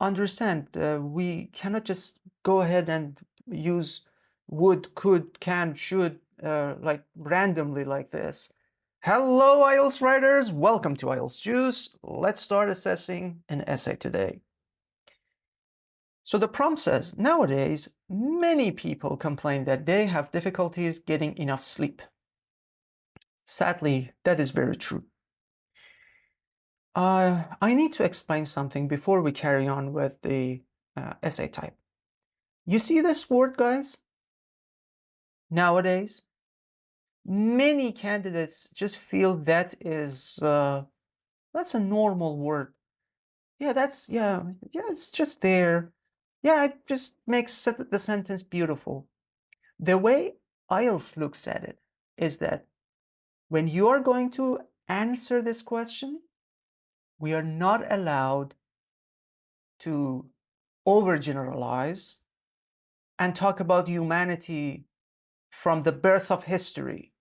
understand. We cannot just go ahead and use would, could, can, should, like randomly like this. Hello, IELTS writers. Welcome to IELTS Juice. Let's start assessing an essay today. So the prompt says, nowadays, many people complain that they have difficulties getting enough sleep. Sadly, that is very true. I need to explain something before we carry on with the essay type. You see this word, guys? Nowadays, many candidates just feel that is that's a normal word. Yeah, it's just there. Yeah, it just makes the sentence beautiful. The way IELTS looks at it is that when you are going to answer this question, we are not allowed to overgeneralize and talk about humanity from the birth of history.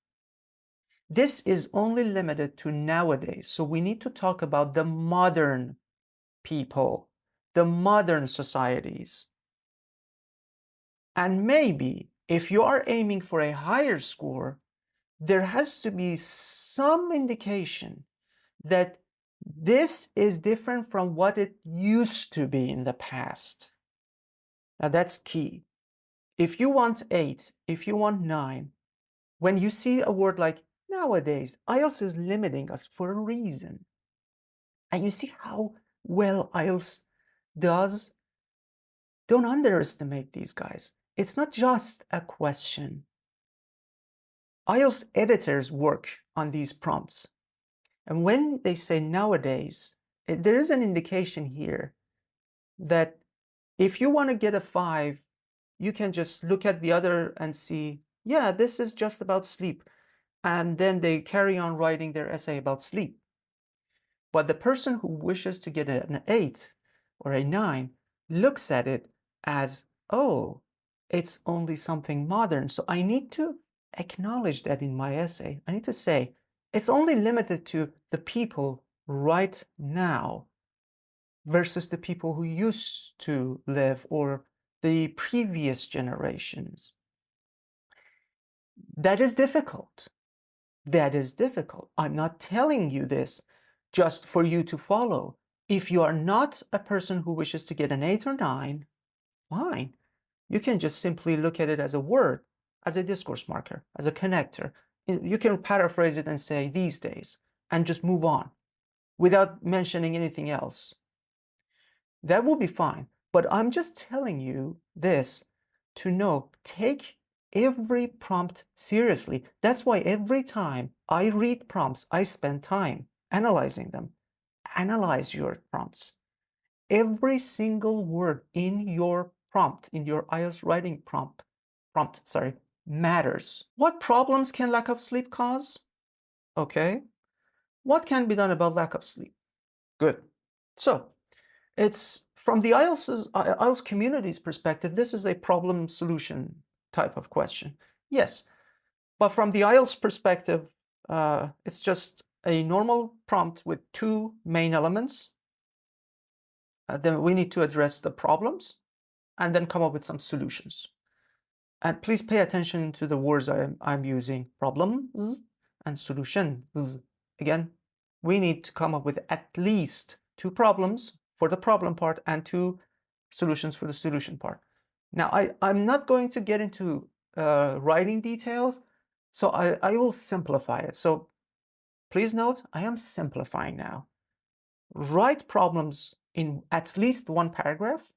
This is only limited to nowadays. So we need to talk about the modern people, the modern societies. And maybe if you are aiming for a higher score, there has to be some indication that this is different from what it used to be in the past. Now that's key. If you want 8, if you want 9, when you see a word like nowadays, IELTS is limiting us for a reason. And you see how well IELTS does? Don't underestimate these guys. It's not just a question. IELTS editors work on these prompts. And when they say nowadays, there is an indication here that if you want to get a 5, you can just look at the other and see, yeah, this is just about sleep. And then they carry on writing their essay about sleep. But the person who wishes to get an 8 or a 9 looks at it as, oh, it's only something modern. So I need to acknowledge that in my essay. I need to say, it's only limited to the people right now versus the people who used to live or the previous generations. That is difficult. That is difficult. I'm not telling you this just for you to follow. If you are not a person who wishes to get an 8 or 9, fine. You can just simply look at it as a word, as a discourse marker, as a connector. You can paraphrase it and say these days and just move on without mentioning anything else. That will be fine. But I'm just telling you this to know, take every prompt seriously. That's why every time I read prompts, I spend time analyzing them. Analyze your prompts. Every single word in your prompt, in your IELTS writing prompt, matters. What problems can lack of sleep cause? Okay. What can be done about lack of sleep? Good. So, it's from the IELTS community's perspective, this is a problem solution type of question. Yes, but from the IELTS perspective, it's just a normal prompt with 2 main elements. Then we need to address the problems and then come up with some solutions. And please pay attention to the words I'm using, problems and solutions. Again, we need to come up with at least 2 problems for the problem part and 2 solutions for the solution part. Now, I'm not going to get into writing details, so I will simplify it. So please note, I am simplifying now. Write problems in at least 1 paragraph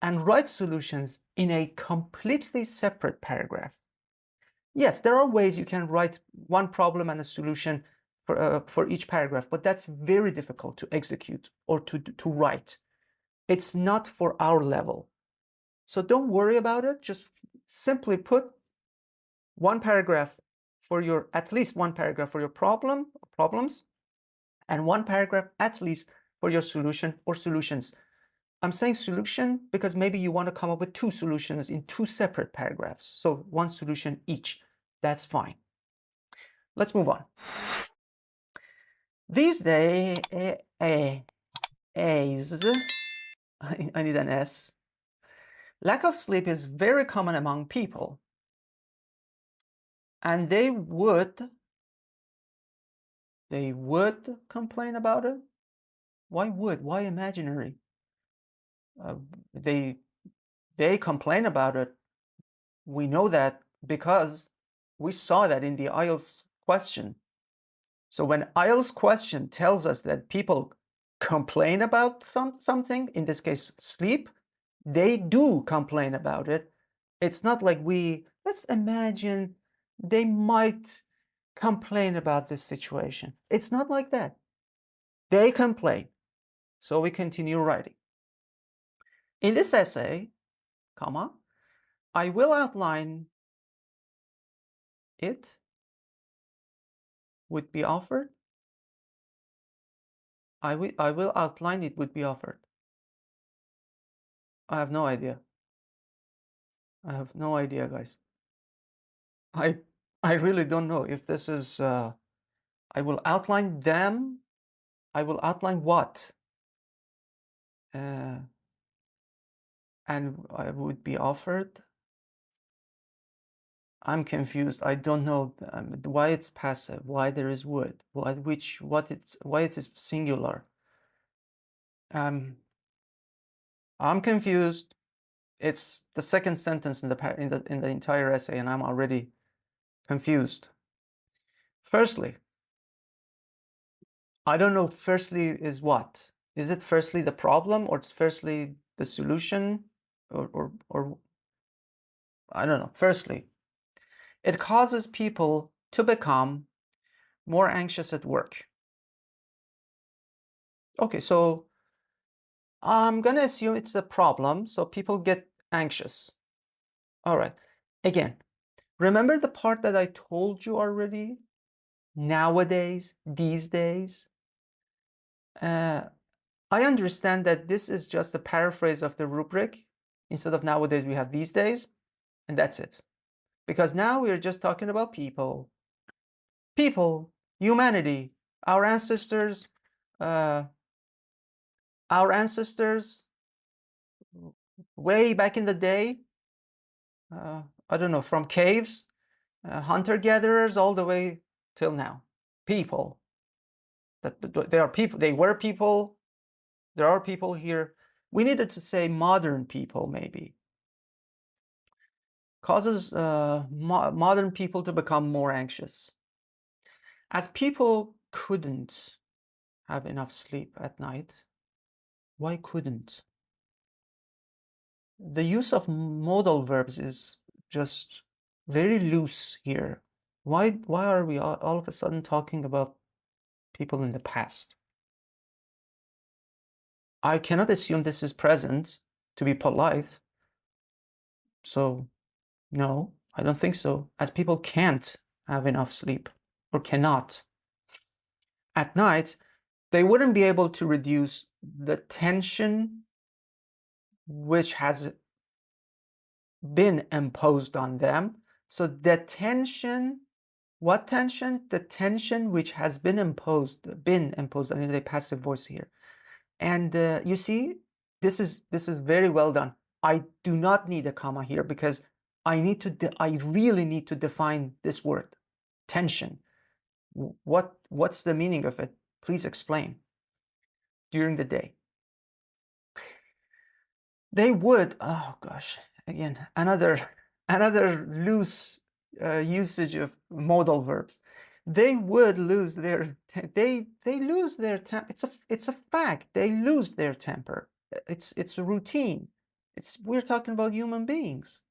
and write solutions in a completely separate paragraph. Yes, there are ways you can write 1 problem and a solution for each paragraph, but that's very difficult to execute or to write. It's not for our level. So don't worry about it. Just simply put 1 paragraph for your, at least 1 paragraph for your problems, and 1 paragraph at least for your solution or solutions. I'm saying solution because maybe you want to come up with 2 solutions in 2 separate paragraphs. So 1 solution each. That's fine. Let's move on. These days, I need an S. Lack of sleep is very common among people. And they would complain about it. Why would? Why imaginary? Uh, they complain about it. We know that because we saw that in the IELTS question. So when IELTS question tells us that people complain about something, in this case sleep, they do complain about it. It's not like let's imagine they might complain about this situation. It's not like that. They complain. So we continue writing. In this essay, comma, I will outline it would be offered. I will outline it would be offered. I have no idea. I have no idea, guys. I really don't know if this is I will outline them. I will outline what? And I would be offered. I'm confused. I don't know why it's passive, why there is would, why it is singular. I'm confused. It's the second sentence in the entire essay, and I'm already confused. Firstly, I don't know. Firstly is what? Is it firstly the problem, or it's firstly the solution, or I don't know. Firstly, it causes people to become more anxious at work. Okay, so I'm gonna assume it's a problem, so people get anxious. All right. Again, remember the part that I told you already? Nowadays, these days. I understand that this is just a paraphrase of the rubric. Instead of nowadays, we have these days, and that's it. Because now we're just talking about people. People, humanity, our ancestors, way back in the day, I don't know, from caves, hunter-gatherers, all the way till now. People. There are people, they were people, there are people here. We needed to say modern people, maybe. Causes modern people to become more anxious. As people couldn't have enough sleep at night. Why couldn't? The use of modal verbs is just very loose here. Why are we all of a sudden talking about people in the past? I cannot assume this is present to be polite. So, no, I don't think so, as people can't have enough sleep or cannot. At night, they wouldn't be able to reduce the tension which has been imposed on them. So the tension, what tension? The tension which has been imposed, I need a passive voice here. And you see, this is very well done. I do not need a comma here because I really need to define this word, tension. What's the meaning of it? Please explain. During the day. They would, oh gosh, again, another loose usage of modal verbs. They would lose their, they lose their temper. It's a fact. They lose their temper. It's a routine. We're talking about human beings.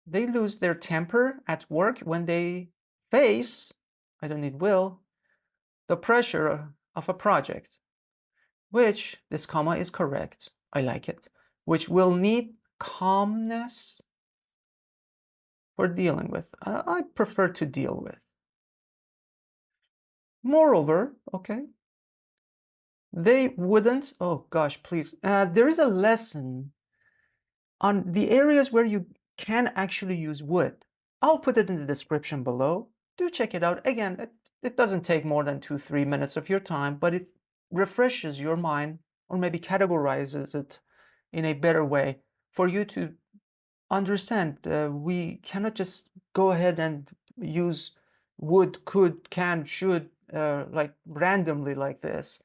They lose their temper at work when they face, I don't need will, the pressure of a project, which this comma is correct. I like it. Which will need calmness for dealing with. I prefer to deal with. Moreover, okay, they wouldn't, oh gosh, please. There is a lesson on the areas where you can actually use would. I'll put it in the description below. Do check it out. Again, it doesn't take more than 2-3 minutes of your time, but it refreshes your mind or maybe categorizes it in a better way for you to understand. We cannot just go ahead and use would, could, can, should, like randomly like this.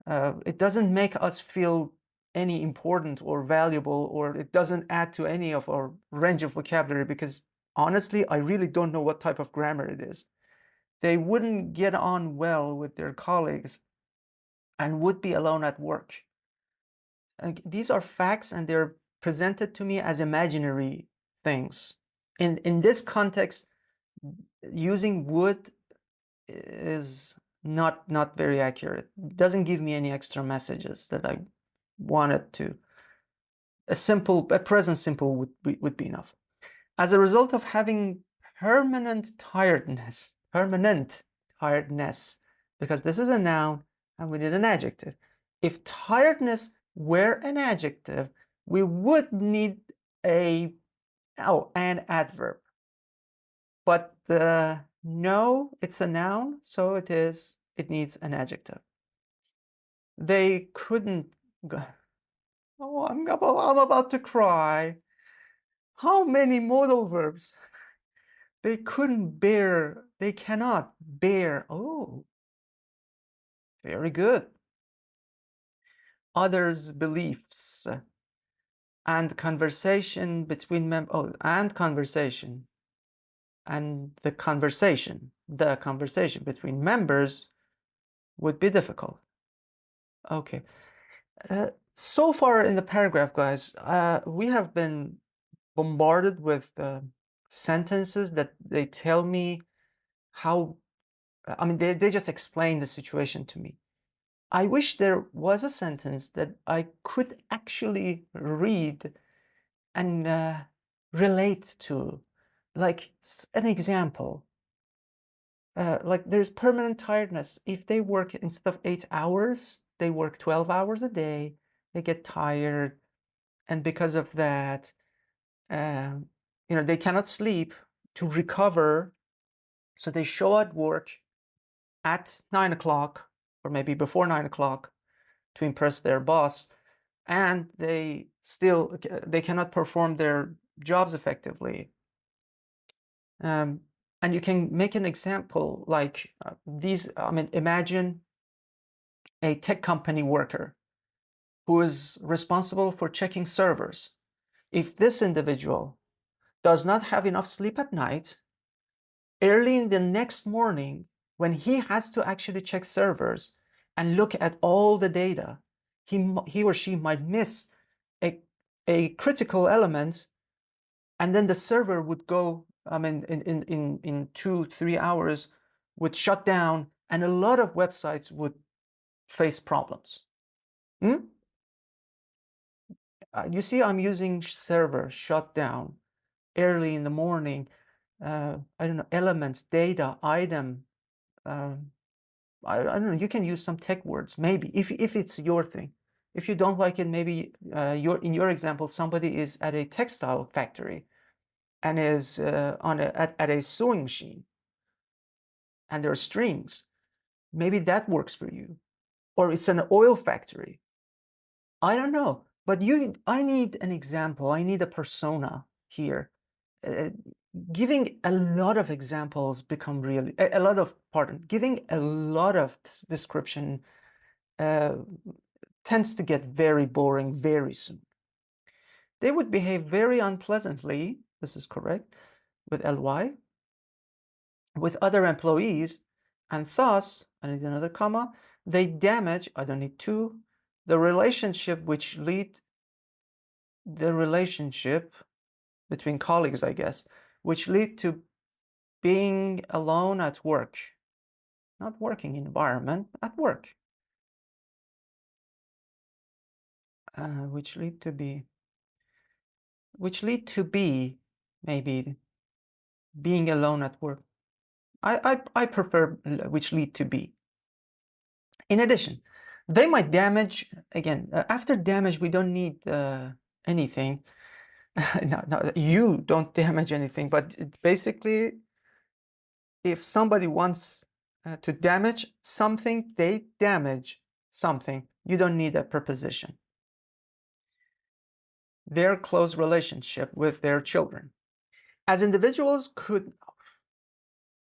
It doesn't make us feel any important or valuable, or it doesn't add to any of our range of vocabulary, because honestly, I really don't know what type of grammar it is. They wouldn't get on well with their colleagues and would be alone at work. These are facts, and they're presented to me as imaginary things. In this context, using would is not very accurate. It doesn't give me any extra messages that I wanted to. A present simple would be enough. As a result of having permanent tiredness, because this is a noun and we need an adjective. If tiredness were an adjective, we would need an adverb. But no, it's a noun, so it needs an adjective. They couldn't go. Oh, I'm about to cry. How many modal verbs? They couldn't bear, they cannot bear. Oh, very good. Others' beliefs and conversation between and conversation. And the conversation between members would be difficult. Okay. So far in the paragraph, guys, we have been bombarded with sentences that they tell me how, I mean, they just explain the situation to me. I wish there was a sentence that I could actually read and relate to, like an example. Like there's permanent tiredness. If they work, instead of 8 hours, they work 12 hours a day, they get tired. And because of that, they cannot sleep to recover. So they show at work at 9 o'clock or maybe before 9 o'clock to impress their boss. And they cannot perform their jobs effectively. And you can make an example like imagine a tech company worker who is responsible for checking servers. If this individual does not have enough sleep at night, early in the next morning, when he has to actually check servers and look at all the data, he or she might miss a critical element, and then the server would go, in 2-3 hours, would shut down, and a lot of websites would face problems. You see, I'm using server, shut down, early in the morning, I don't know, elements, data, item. I don't know, you can use some tech words, maybe, if it's your thing. If you don't like it, maybe in your example, somebody is at a textile factory and is at a sewing machine, and there are strings. Maybe that works for you. Or it's an oil factory. I don't know. But I need an example. I need a persona here. Giving a lot of examples become really giving a lot of description tends to get very boring very soon. They would behave very unpleasantly, this is correct, with ly, with other employees, and thus, I need another comma, they damage, I don't need two, the relationship between colleagues, I guess, which lead to being alone at work. Not working environment, at work. Which lead to be maybe being alone at work. I prefer which lead to be. In addition, they might damage, again, after damage, we don't need anything. No, you don't damage anything, but basically, if somebody wants to damage something, they damage something. You don't need a preposition. Their close relationship with their children. As individuals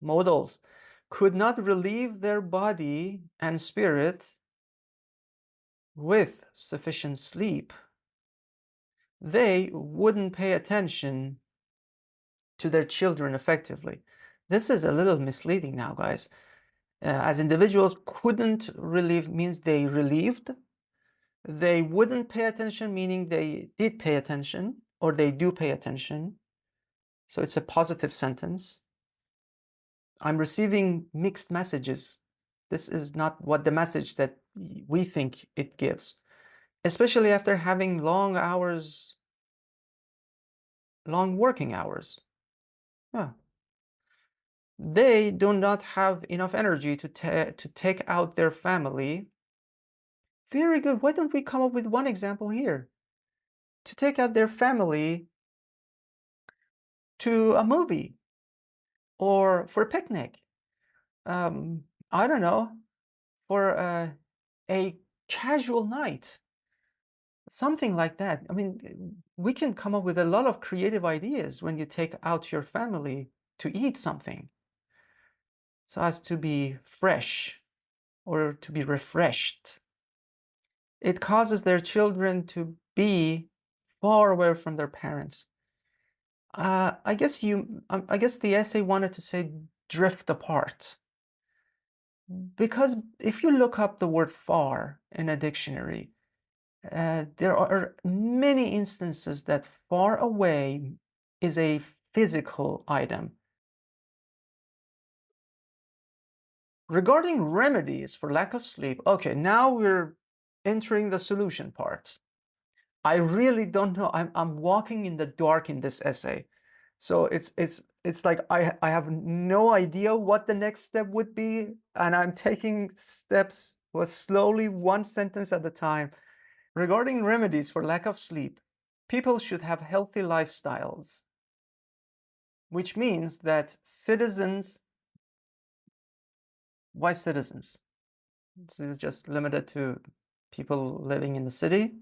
modals could not relieve their body and spirit with sufficient sleep, they wouldn't pay attention to their children effectively. This is a little misleading now, guys. As individuals couldn't relieve means they relieved. They wouldn't pay attention, meaning they did pay attention, or they do pay attention. So it's a positive sentence. I'm receiving mixed messages. This is not what the message that we think it gives, especially after having long hours, long working hours. Yeah. They do not have enough energy to take out their family. Very good. Why don't we come up with one example here? To take out their family to a movie or for a picnic. I don't know, for a casual night. Something like that. I mean, we can come up with a lot of creative ideas when you take out your family to eat something, so as to be fresh or to be refreshed. It causes their children to be far away from their parents. I guess the essay wanted to say drift apart. Because if you look up the word far in a dictionary, there are many instances that far away is a physical item. Regarding remedies for lack of sleep, okay, now we're entering the solution part. I really don't know. I'm walking in the dark in this essay. So it's like I have no idea what the next step would be, and I'm taking steps slowly, one sentence at a time. Regarding remedies for lack of sleep, people should have healthy lifestyles, which means that citizens, why citizens? This is just limited to people living in the city.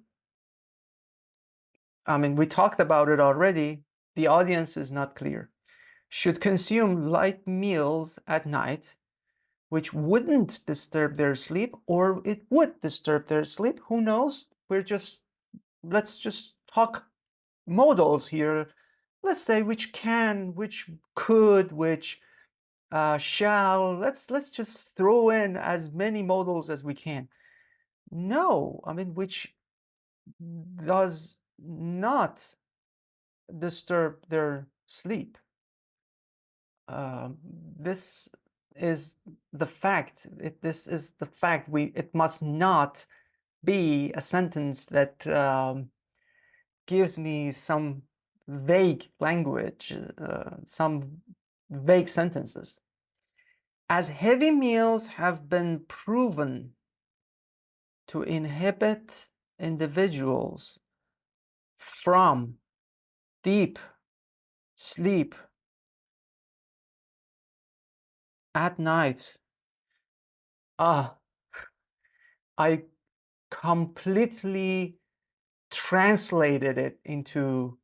I mean, we talked about it already. The audience is not clear. Should consume light meals at night, which wouldn't disturb their sleep, or it would disturb their sleep. Who knows? Let's just talk modals here. Let's say which can, which could, which shall. Let's just throw in as many modals as we can. No, I mean, which does not disturb their sleep. This is the fact. This is the fact. It must not be a sentence that gives me some vague language, some vague sentences. As heavy meals have been proven to inhibit individuals from deep sleep at night, I completely translated it into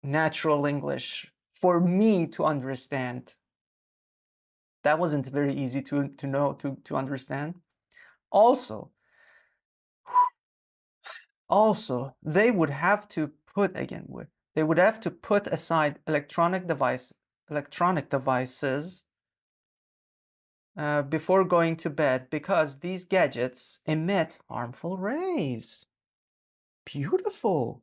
natural English for me to understand. That wasn't very easy to understand. Also, they would have to put aside electronic devices before going to bed, because these gadgets emit harmful rays. Beautiful.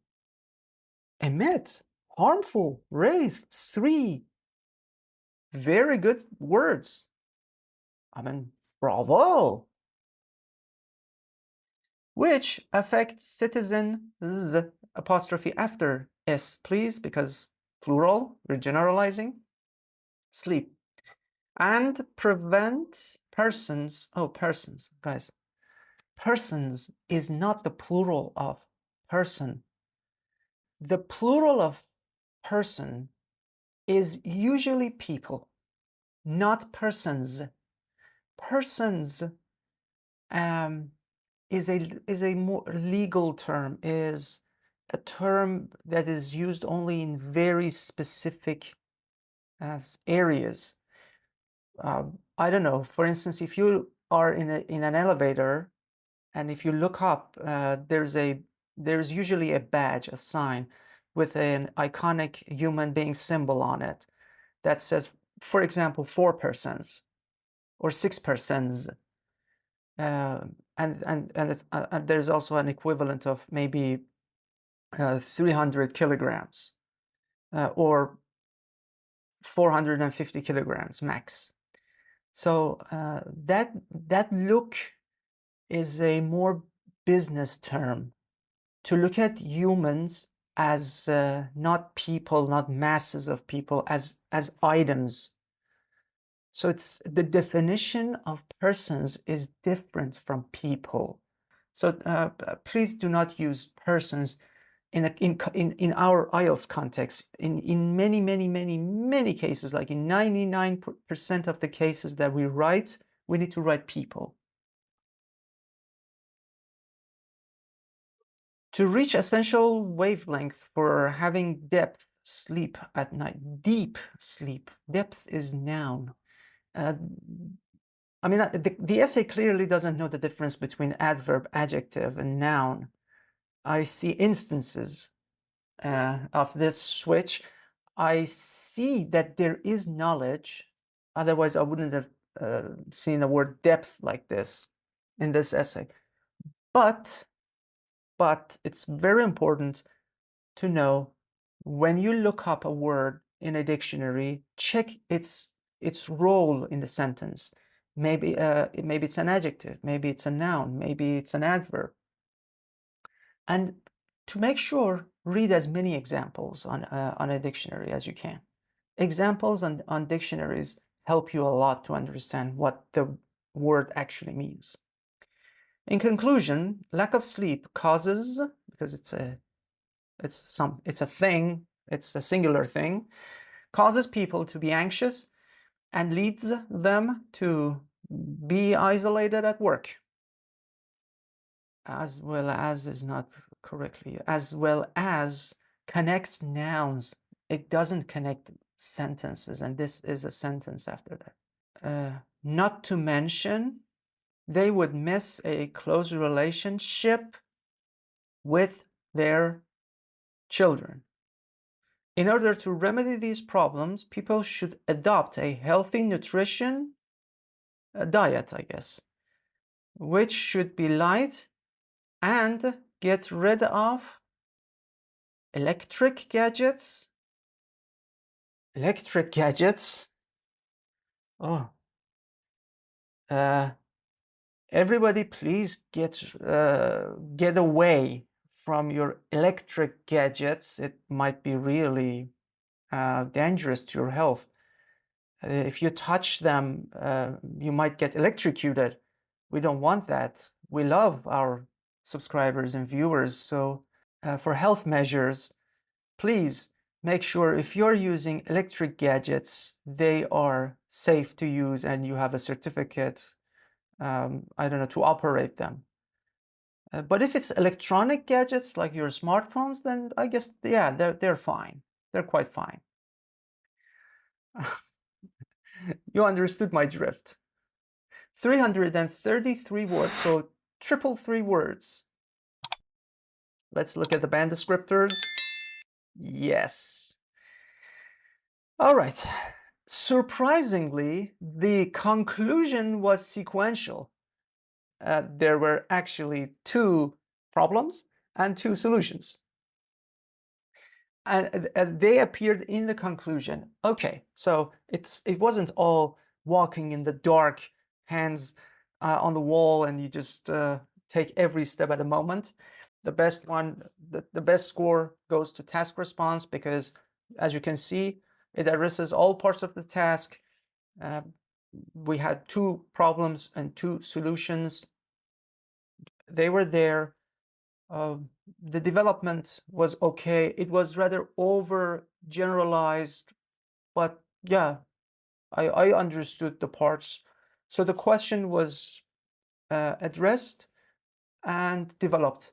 Emit harmful rays. 3 very good words. I mean, bravo. Which affect citizens, apostrophe after S, please, because plural, we're generalizing. Sleep. And prevent persons. Oh, persons, guys. Persons is not the plural of person. The plural of person is usually people, not persons. Persons is a more legal term, is a term that is used only in very specific areas. I don't know, for instance, if you are in an elevator, and if you look up, there's usually a badge, a sign with an iconic human being symbol on it that says, for example, 4 persons or 6 persons. And there's also an equivalent of maybe 300 kilograms or 450 kilograms max. So that look is a more business term, to look at humans as not people, not masses of people, as items. So it's the definition of persons is different from people. So please do not use persons in our IELTS context. In many cases, like in 99% of the cases that we write, we need to write people. To reach essential wavelength for having depth sleep at night, deep sleep, depth is noun. I mean, the essay clearly doesn't know the difference between adverb, adjective, and noun. I see instances of this switch. I see that there is knowledge. Otherwise, I wouldn't have seen the word depth like this in this essay. But it's very important to know, when you look up a word in a dictionary, check its role in the sentence. Maybe it's an adjective, maybe it's a noun, maybe it's an adverb. And to make sure, read as many examples on a dictionary as you can. Examples on dictionaries help you a lot to understand what the word actually means. In conclusion, lack of sleep causes, because it's a thing, it's a singular thing, causes people to be anxious and leads them to be isolated at work. As well as is not correctly. As well as connects nouns. It doesn't connect sentences, and this is a sentence after that. Not to mention, they would miss a close relationship with their children. In order to remedy these problems, people should adopt a healthy nutrition diet, I guess, which should be light and get rid of electric gadgets. Electric gadgets? Oh. Everybody please get away from your electric gadgets. It might be really dangerous to your health. If you touch them, you might get electrocuted. We don't want that. We love our subscribers and viewers. So for health measures, please make sure if you're using electric gadgets, they are safe to use and you have a certificate, I don't know, to operate them. But if it's electronic gadgets like your smartphones, then I guess, yeah, they're fine. They're quite fine. You understood my drift. 333 words, so triple 3 words. Let's look at the band descriptors. Yes. All right. Surprisingly, the conclusion was sequential. There were actually 2 problems and 2 solutions. And they appeared in the conclusion. Okay, so it wasn't all walking in the dark, hands on the wall, and you just take every step at a moment. The best one, the best score goes to task response, because as you can see, it addresses all parts of the task. We had 2 problems and 2 solutions. They were there. The development was okay. It was rather over generalized, but yeah, I understood the parts. So the question was addressed, and developed.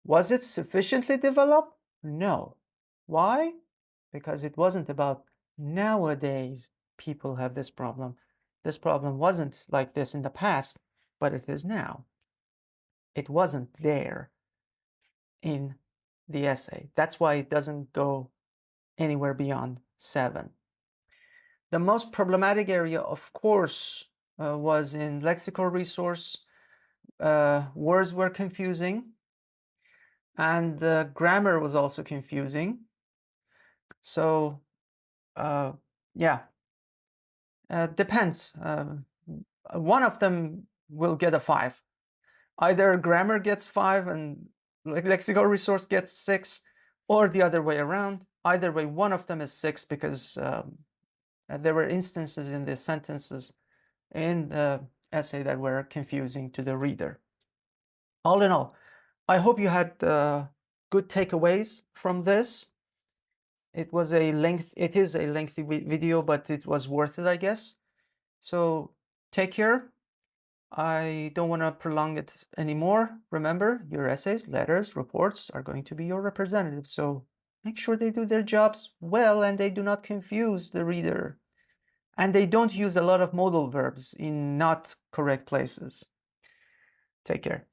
Was it sufficiently developed? No. Why? Because it wasn't about nowadays people have this problem. This problem wasn't like this in the past, but it is now. It wasn't there in the essay. That's why it doesn't go anywhere beyond 7. The most problematic area, of course, was in lexical resource. Words were confusing, and the grammar was also confusing. So, yeah, depends. One of them will get a 5. Either grammar gets 5 and lexical resource gets 6, or the other way around. Either way, one of them is 6 because there were instances in the sentences in the essay that were confusing to the reader. All in all, I hope you had good takeaways from this. It is a lengthy video, but it was worth it, I guess. So take care. I don't want to prolong it anymore. Remember, your essays, letters, reports are going to be your representatives. So make sure they do their jobs well and they do not confuse the reader. And they don't use a lot of modal verbs in not correct places. Take care.